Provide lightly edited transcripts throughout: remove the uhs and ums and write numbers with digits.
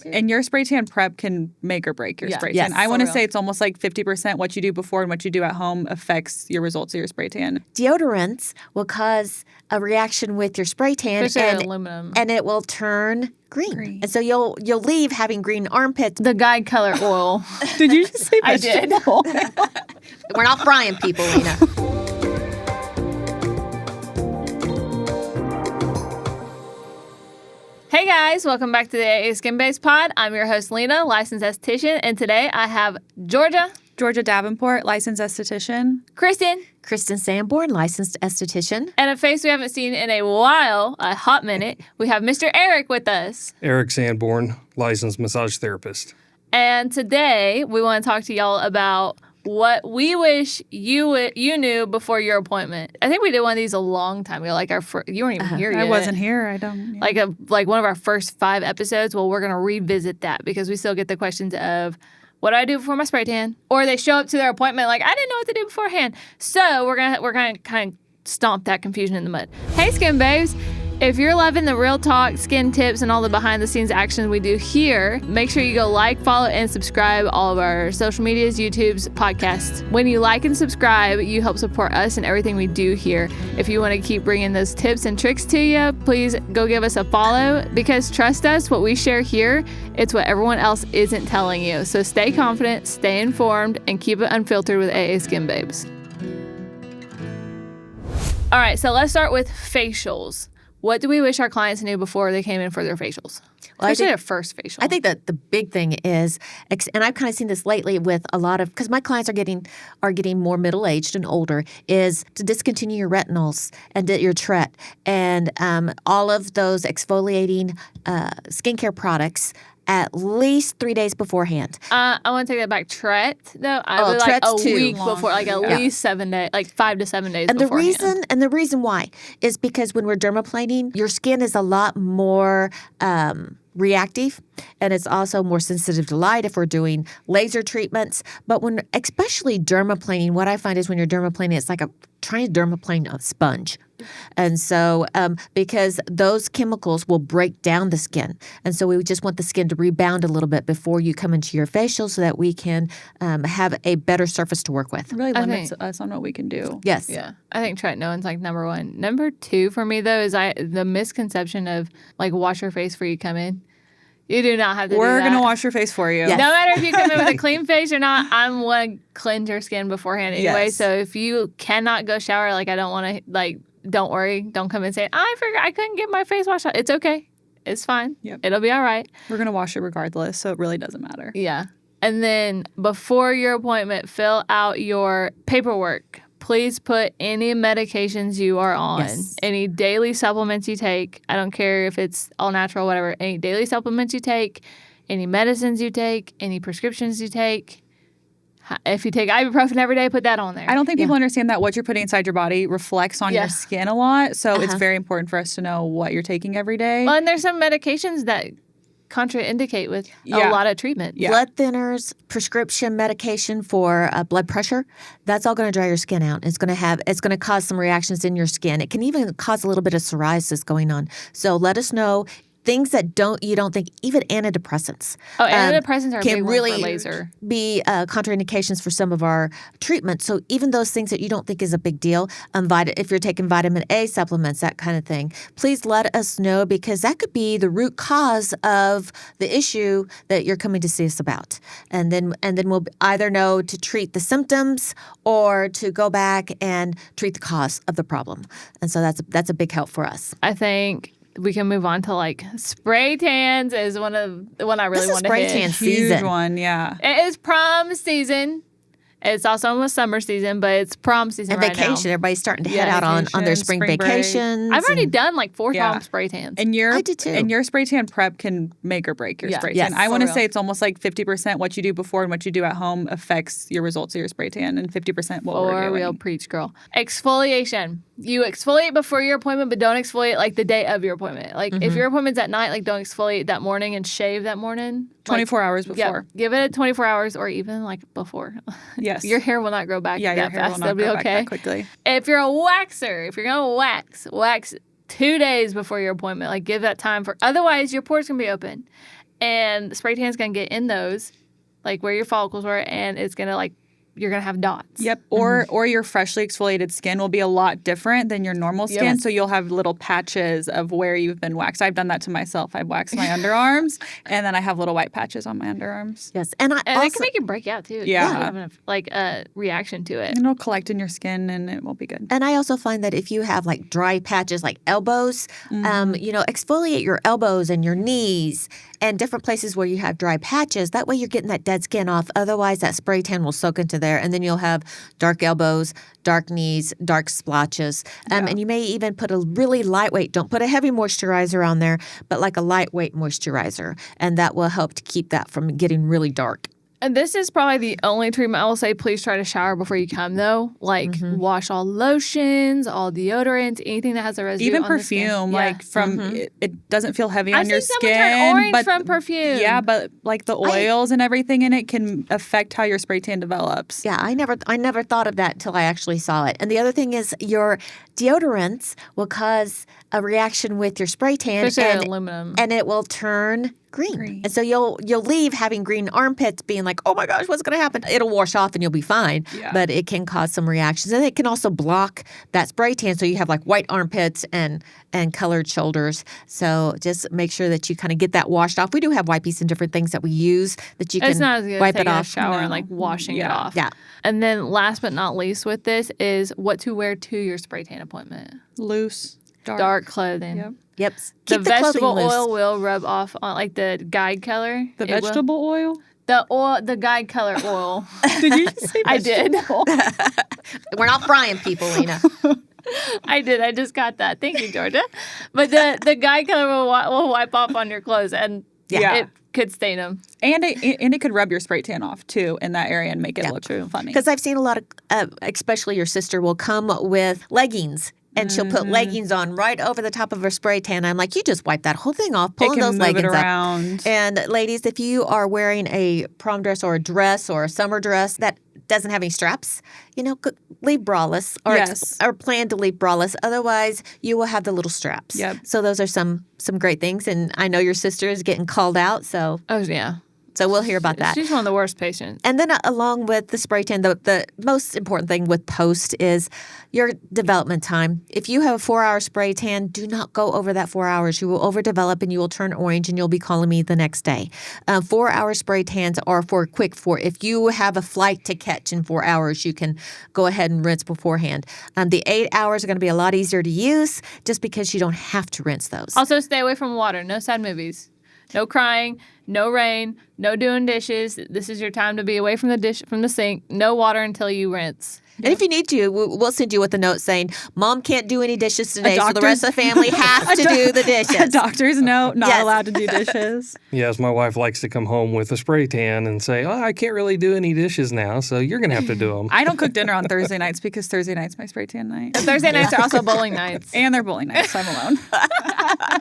And your spray tan prep can make or break your spray tan. I want to say it's almost like 50% what you do before and what you do at home affects your results of your spray tan. Deodorants will cause a reaction with your spray tan, especially aluminum, and it will turn green. And so you'll leave having green armpits. The guide color oil. Did you just say I did. We're not frying people, Lena. Hey guys, welcome back to the AA Skin Base Pod. I'm your host, Lena, licensed esthetician, and today I have Georgia Davenport, licensed esthetician. Kristen Sanborn, licensed esthetician. And a face we haven't seen in a while, a hot minute, we have Mr. Eric with us. Eric Sanborn, licensed massage therapist. And today we want to talk to y'all about what we wish you knew before your appointment. I think we did one of these a long time ago. Like you weren't even here yet. I wasn't here. I don't. Yeah. Like one of our first 5 episodes. Well, we're gonna revisit that because we still get the questions of what do I do before my spray tan, or they show up to their appointment like I didn't know what to do beforehand. So we're gonna kind of stomp that confusion in the mud. Hey, Skin Babes. If you're loving the real talk, skin tips, and all the behind-the-scenes actions we do here, make sure you go like, follow, and subscribe all of our social medias, YouTube's, podcasts. When you like and subscribe, you help support us and everything we do here. If you want to keep bringing those tips and tricks to you, please go give us a follow, because trust us, what we share here, it's what everyone else isn't telling you. So stay confident, stay informed, and keep it unfiltered with AA Skin Babes. All right, so let's start with facials. What do we wish our clients knew before they came in for their facials? Especially their first facial. I think that the big thing is, and I've kind of seen this lately with a lot of, because my clients are getting more middle-aged and older, is to discontinue your retinols and your Tret and all of those exfoliating skincare products at least 3 days beforehand. I want to take that back. Tret, though, I would like a week before, like at least 7 days, like 5 to 7 days beforehand. The reason why is because when we're dermaplaning, your skin is a lot more reactive, and it's also more sensitive to light if we're doing laser treatments. But especially dermaplaning, what I find is when you're dermaplaning, it's like trying to dermaplane a sponge. And so because those chemicals will break down the skin. And so we just want the skin to rebound a little bit before you come into your facial so that we can have a better surface to work with. It really limits us on what we can do. Yes. Yeah. I think tretinoin's like number 1. Number 2 for me, though, is the misconception of like wash your face before you come in. You do not have to do that. We're going to wash your face for you. Yes. No matter if you come in with a clean face or not, I'm going to cleanse your skin beforehand anyway. Yes. So if you cannot go shower, like I don't want to, like, don't worry. Don't come and say, I forgot I couldn't get my face washed out. It's okay. It's fine. Yep. It'll be all right. We're going to wash it regardless, so it really doesn't matter. Yeah. And then before your appointment, fill out your paperwork. Please put any medications you are on, any daily supplements you take. I don't care if it's all natural, whatever. Any daily supplements you take, any medicines you take, any prescriptions you take. If you take ibuprofen every day, put that on there. I don't think people understand that what you're putting inside your body reflects on your skin a lot. So it's very important for us to know what you're taking every day. Well, and there's some medications that contraindicate with a lot of treatment. Yeah. Blood thinners, prescription medication for blood pressure, that's all going to dry your skin out. It's going to cause some reactions in your skin. It can even cause a little bit of psoriasis going on. So let us know things that you don't think, even antidepressants. Oh, antidepressants are a big really one for laser. Be contraindications for some of our treatments. So even those things that you don't think is a big deal, if you're taking vitamin A supplements, that kind of thing, please let us know, because that could be the root cause of the issue that you're coming to see us about. And then we'll either know to treat the symptoms or to go back and treat the cause of the problem. And so that's a big help for us. I think we can move on to like spray tans is one I really want to hit. Spray tan season. Huge one, yeah. It is prom season. It's also almost summer season, but it's prom season and right now. Vacation. Everybody's starting to head out on their spring vacations. I've already done like 4 prom spray tans. I did too. And your spray tan prep can make or break your spray tan. I want to say it's almost like 50% what you do before and what you do at home affects your results of your spray tan, and 50% what we're doing. Real preach, girl. Exfoliation. You exfoliate before your appointment, but don't exfoliate like the day of your appointment. Like if your appointment's at night, like don't exfoliate that morning and shave that morning. 24 hours before. Yeah, give it 24 hours or even like before. Yes. Your hair will not grow back your that hair fast. will not It'll be grow okay. back that quickly. If you're a waxer, if you're going to wax 2 days before your appointment. Like give that time otherwise your pores can be open. and spray tan's going to get in those, like where your follicles were, and it's going to like, you're going to have dots. Yep. Or your freshly exfoliated skin will be a lot different than your normal skin. Yes. So you'll have little patches of where you've been waxed. I've done that to myself. I've waxed my underarms, and then I have little white patches on my underarms. Yes. And it can make it break out too. Yeah. You have like a reaction to it. And it'll collect in your skin, and it will be good. And I also find that if you have like dry patches like elbows, exfoliate your elbows and your knees and different places where you have dry patches. That way you're getting that dead skin off. Otherwise, that spray tan will soak into there, and then you'll have dark elbows, dark knees, dark splotches. And you may even put a really lightweight, don't put a heavy moisturizer on there, but like a lightweight moisturizer. And that will help to keep that from getting really dark. And this is probably the only treatment I will say, please try to shower before you come, though. Like, wash all lotions, all deodorants, anything that has a residue Even on the skin. perfume, like from it doesn't feel heavy I've on your seen skin. someone turn orange but from perfume. Yeah, but like the oils and everything in it can affect how your spray tan develops. Yeah, I never thought of that until I actually saw it. And the other thing is your deodorants will cause a reaction with your spray tan, Especially aluminum. and it will turn green. And so you'll leave having green armpits, being like, oh my gosh, what's going to happen? It'll wash off and you'll be fine. Yeah. But it can cause some reactions, and it can also block that spray tan, so you have like white armpits and colored shoulders. So just make sure that you kind of get that washed off. We do have wipes and different things that we use that you It's can not as good wipe as it taking off. a shower and like washing it off. Yeah. And then last but not least with this is what to wear to your spray tan appointment. Loose, Dark clothing. Yep. Yep. The Keep the clothing vegetable loose. oil will rub off on like the guide color. The It will. vegetable oil? The guide color oil. Did you just say I did. We're not frying people, Lena. I did. I just got that. Thank you, Georgia. But the guide color will wipe off on your clothes, and it could stain them. And it could rub your spray tan off too in that area and make it look funny. Because I've seen a lot of, especially your sister will come with leggings. And she'll put leggings on right over the top of her spray tan. I'm like, you just wipe that whole thing off, pulling those leggings around. up. And ladies, if you are wearing a prom dress or a dress or a summer dress that doesn't have any straps, leave braless or plan to leave braless. Otherwise, you will have the little straps. Yep. So those are some great things. And I know your sister is getting called out. So yeah. So we'll hear about that. She's one of the worst patients. And then along with the spray tan, the most important thing with post is your development time. If you have a 4-hour spray tan, do not go over that 4 hours. You will overdevelop and you will turn orange and you'll be calling me the next day. 4-hour spray tans are if you have a flight to catch in 4 hours, you can go ahead and rinse beforehand. The 8 hours are going to be a lot easier to use just because you don't have to rinse those. Also, stay away from water. No sad movies. No crying, no rain, no doing dishes. This is your time to be away from the sink. No water until you rinse. And if you need to, we'll send you with a note saying, Mom can't do any dishes today, so the rest of the family has to do the dishes. A doctor's note, not allowed to do dishes. Yes, my wife likes to come home with a spray tan and say, I can't really do any dishes now, so you're going to have to do them. I don't cook dinner on Thursday nights because Thursday night's my spray tan night. And Thursday nights are also bowling nights. And they're bowling nights, so I'm alone.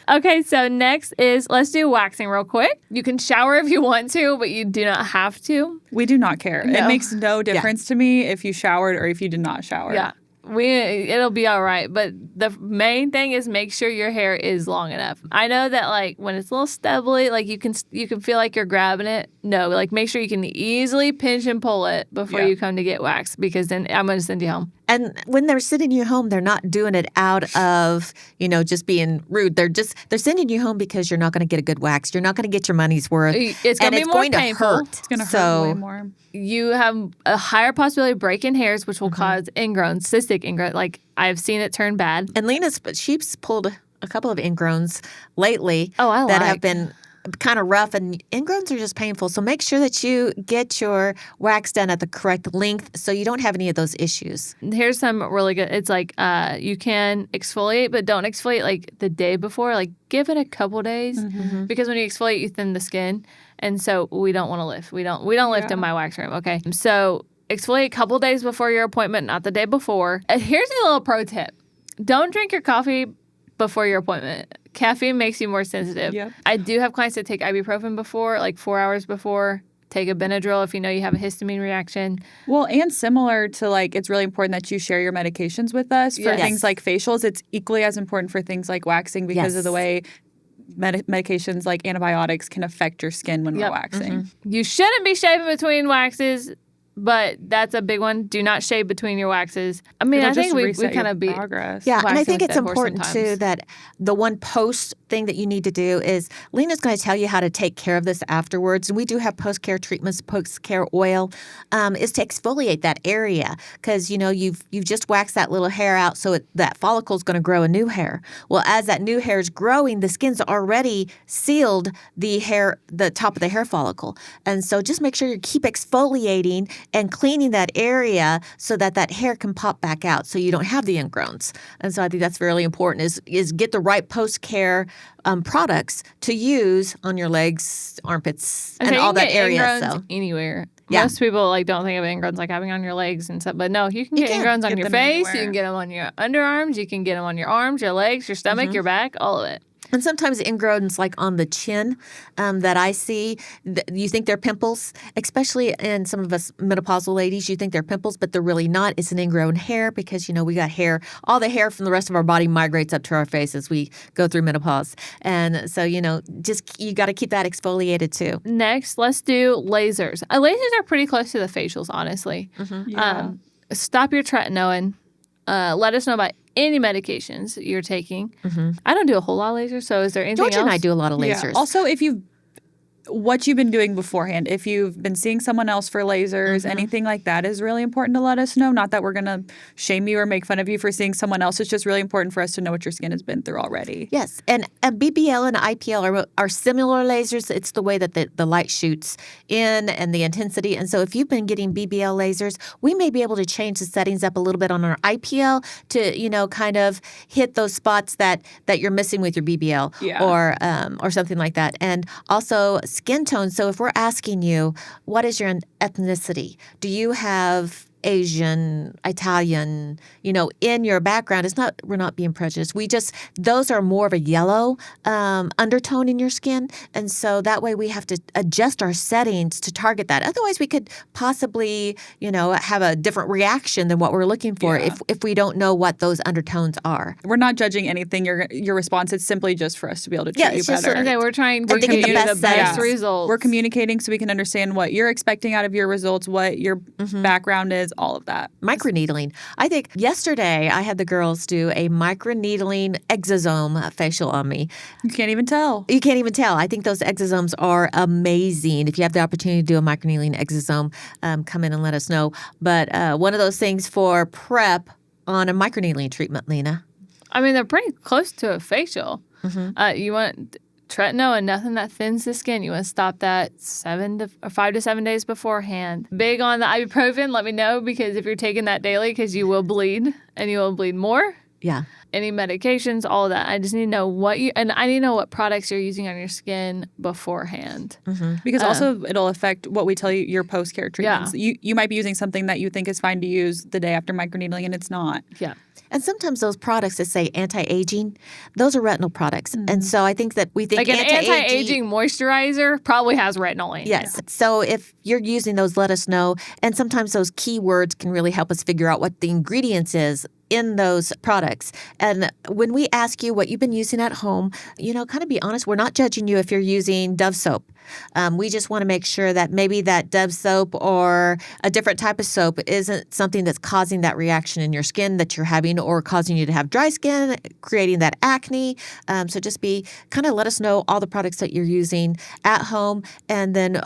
Okay, so next is let's do waxing real quick. You can shower if you want to, but you do not have to. We do not care. No. It makes no difference to me if you showered or if you did not shower. Yeah. It'll be all right, but the main thing is make sure your hair is long enough. I know that like when it's a little stubbly, like you can feel like you're grabbing it. No, like make sure you can easily pinch and pull it before you come to get waxed, because then I'm going to send you home. And when they're sending you home, they're not doing it out of, just being rude. They're sending you home because you're not going to get a good wax. You're not going to get your money's worth. It's going to be more going painful. to hurt. It's going to hurt way more. You have a higher possibility of breaking hairs, which will cause ingrowns, cystic ingrown. Like I've seen it turn bad. And she's pulled a couple of ingrowns lately that have been kind of rough, and ingrowns are just painful. So make sure that you get your wax done at the correct length so you don't have any of those issues. Here's some really good. It's like you can exfoliate, but don't exfoliate like the day before. Like give it a couple days because when you exfoliate, you thin the skin, and so we don't want to lift. We don't lift in my wax room. Okay, so exfoliate a couple days before your appointment, not the day before. Here's a little pro tip: don't drink your coffee before your appointment. Caffeine makes you more sensitive. Yep. I do have clients that take ibuprofen before, like 4 hours before. Take a Benadryl if you know you have a histamine reaction. Well, and similar to it's really important that you share your medications with us. For things like facials, it's equally as important for things like waxing because of the way medications like antibiotics can affect your skin when we're waxing. You shouldn't be shaving between waxes, but that's a big one. Do not shave between your waxes. I mean, I think we kind of beat progress. Yeah, and I think it's important too that the one post thing that you need to do is Lena's going to tell you how to take care of this afterwards. And we do have post-care treatments, post-care oil, is to exfoliate that area because, you've just waxed that little hair out so that follicle is going to grow a new hair. Well, as that new hair is growing, the skin's already sealed the top of the hair follicle. And so just make sure you keep exfoliating and cleaning that area so that hair can pop back out so you don't have the ingrowns. And so I think that's really important is get the right post-care products to use on your legs, armpits, and all that area. So anywhere. Yeah. Most people don't think of ingrowns like having on your legs and stuff, but no, you can get ingrowns on your face. Anywhere. You can get them on your underarms. You can get them on your arms, your legs, your stomach, your back, all of it. And sometimes ingrowns on the chin that I see, you think they're pimples, especially in some of us menopausal ladies, you think they're pimples, but they're really not. It's an ingrown hair because, we got hair. All the hair from the rest of our body migrates up to our face as we go through menopause. And so, you got to keep that exfoliated too. Next, let's do lasers. Lasers are pretty close to the facials, honestly. Yeah. Stop your tretinoin. Let us know about any medications you're taking. I don't do a whole lot of lasers, so is there anything else? Georgia and I do a lot of lasers. Yeah. Also, what you've been doing beforehand, if you've been seeing someone else for lasers, anything like that is really important to let us know. Not that we're going to shame you or make fun of you for seeing someone else. It's just really important for us to know what your skin has been through already. Yes. And BBL and IPL are similar lasers. It's the way that the light shoots in and the intensity. And so if you've been getting BBL lasers, we may be able to change the settings up a little bit on our IPL to, kind of hit those spots that you're missing with your BBL or something like that. And also skin tone. So if we're asking you, what is your ethnicity? Do you have Asian, Italian, in your background? We're not being prejudiced. Those are more of a yellow undertone in your skin. And so that way we have to adjust our settings to target that. Otherwise we could possibly, have a different reaction than what we're looking for if we don't know what those undertones are. We're not judging anything, your response. It's simply just for us to be able to treat you better. Okay, we're trying to give you the best results. We're communicating so we can understand what you're expecting out of your results, what your background is, all of that. Microneedling. I think yesterday I had the girls do a microneedling exosome facial on me. You can't even tell. I think those exosomes are amazing. If you have the opportunity to do a microneedling exosome, come in and let us know. But one of those things for prep on a microneedling treatment, Lena. I mean, they're pretty close to a facial. You want tretinoin and nothing that thins the skin. You want to stop that 5 to 7 days beforehand. Big on the ibuprofen. Let me know because if you're taking that daily, because you will bleed and you will bleed more. Yeah. Any medications, all of that. I just need to know I need to know what products you're using on your skin beforehand. Because also it'll affect what we tell you your post-care treatments. Yeah. You might be using something that you think is fine to use the day after microneedling and it's not. Yeah. And sometimes those products that say anti-aging, those are retinol products. And so I think that we think an anti-aging moisturizer probably has retinol in it. Yes. So if you're using those, let us know. And sometimes those keywords can really help us figure out what the ingredients is in those products. And when we ask you what you've been using at home, kind of be honest. We're not judging you if you're using Dove soap. We just want to make sure that maybe that Dove soap or a different type of soap isn't something that's causing that reaction in your skin that you're having or causing you to have dry skin, creating that acne. So just let us know all the products that you're using at home. And then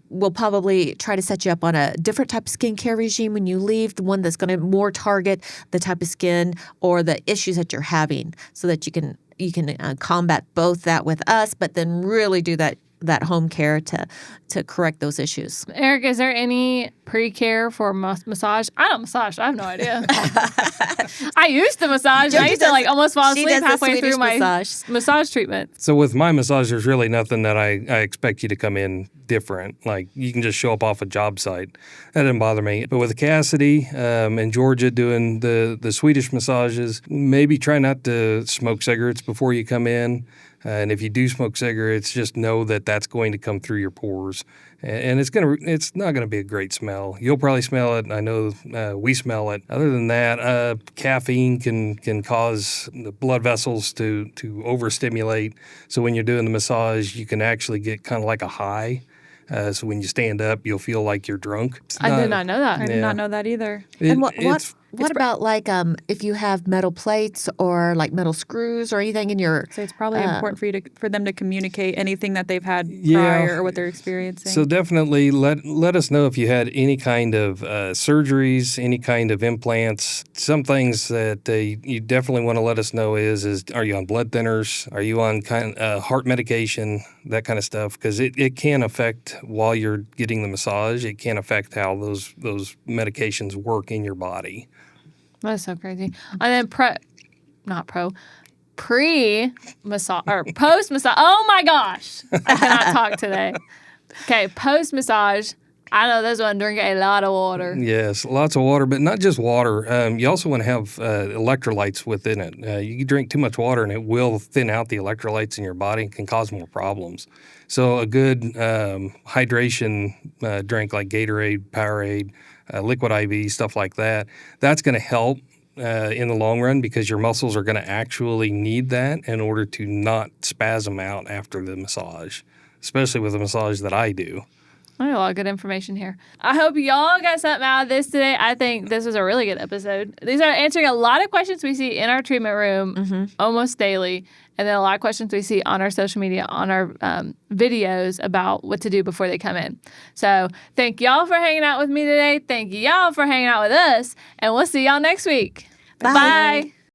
we'll probably try to set you up on a different type of skincare regime when you leave, the one that's going to more target the type of skin or the issues that you're having so that you can combat both that with us, but then really do that home care to correct those issues. Eric, is there any pre-care for massage? I don't massage. I have no idea. I used to massage. I used to almost fall asleep halfway through my massage treatment. So with my massage, there's really nothing that I expect you to come in different. Like you can just show up off a job site. That didn't bother me. But with Cassidy and Georgia doing the Swedish massages, maybe try not to smoke cigarettes before you come in. And if you do smoke cigarettes, just know that that's going to come through your pores, and it's not gonna be a great smell. You'll probably smell it. I know we smell it. Other than that, caffeine can cause the blood vessels to overstimulate. So when you're doing the massage, you can actually get kind of like a high. So when you stand up, you'll feel like you're drunk. I did not know that. I did not know that either. And what about like if you have metal plates or like metal screws or anything in your? So it's probably important for them to communicate anything that they've had Yeah. prior or what they're experiencing. So definitely let us know if you had any kind of surgeries, any kind of implants. Some things that you definitely want to let us know is are you on blood thinners? Are you on heart medication? That kind of stuff, because it can affect while you're getting the massage. It can affect how those medications work in your body. That's so crazy. And then pre-massage or post-massage. Oh my gosh. I cannot talk today. Okay, post-massage. I know this one, drink a lot of water. Yes, lots of water, but not just water. You also want to have electrolytes within it. You can drink too much water and it will thin out the electrolytes in your body and can cause more problems. So a good hydration drink like Gatorade, Powerade, Liquid IV, stuff like that, that's going to help in the long run because your muscles are going to actually need that in order to not spasm out after the massage, especially with the massage that I do. I got a lot of good information here. I hope y'all got something out of this today. I think this was a really good episode. These are answering a lot of questions we see in our treatment room almost daily, and then a lot of questions we see on our social media, on our videos about what to do before they come in. So thank y'all for hanging out with me today. Thank y'all for hanging out with us, and we'll see y'all next week. Bye. Bye.